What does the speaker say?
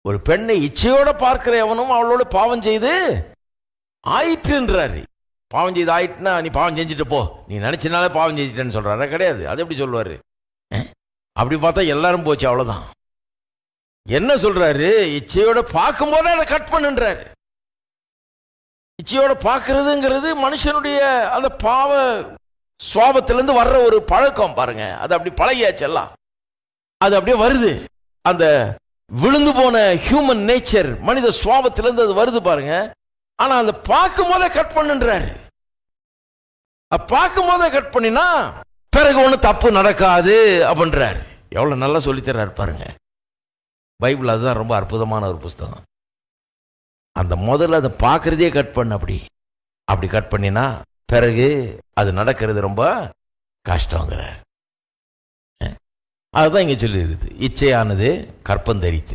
ஒரு பெண்ணை இச்சையோட பார்க்கிற எவனும் அவளோட பாவம் செய்து ஆயிற்றுன்றாரு. பாவம் செய்து ஆயிட்டுனா நீ பாவம் செஞ்சுட்டு போ, நீ நினைச்சனாலே பாவம் செஞ்சுட்டேன்னு சொல்றாரு. கிடையாது, அது எப்படி சொல்லுவாரு? அப்படி பார்த்தா எல்லாரும் போச்சு, அவ்வளவுதான். என்ன சொல்றாரு? இச்சையோட பார்க்கும் போதே அதை கட் பண்ணுன்றாரு. இச்சையோட பார்க்கறதுங்கிறது மனுஷனுடைய அந்த பாவ சுவாபத்திலிருந்து வர்ற ஒரு பழக்கம் பாருங்க. அது அப்படி பழகியாச்சு, எல்லாம் அது அப்படியே வருது. அந்த விழுந்து போன ஹியூமன் நேச்சர், மனித சுவாபத்திலிருந்து அது வருது பாருங்க. ஆனா அந்த பார்க்கும் போதே கட் பண்ணுன்றாரு. பார்க்கும் போதே கட் பண்ணினா பிறகு ஒன்றும் தப்பு நடக்காது அப்படின்றாரு. எவ்வளவு நல்லா சொல்லித்தர்றாரு பாருங்க. பைபிள் அதுதான் ரொம்ப அற்புதமான ஒரு புஸ்தகம். அந்த முதல்ல அதை பார்க்கறதே கட் பண்ண, அப்படி கட் பண்ணினா பிறகு அது நடக்கிறது ரொம்ப கஷ்டங்கிறார். அதுதான் இங்க சொல்லியிருக்குது, இச்சையானது கற்பந்தரித்து.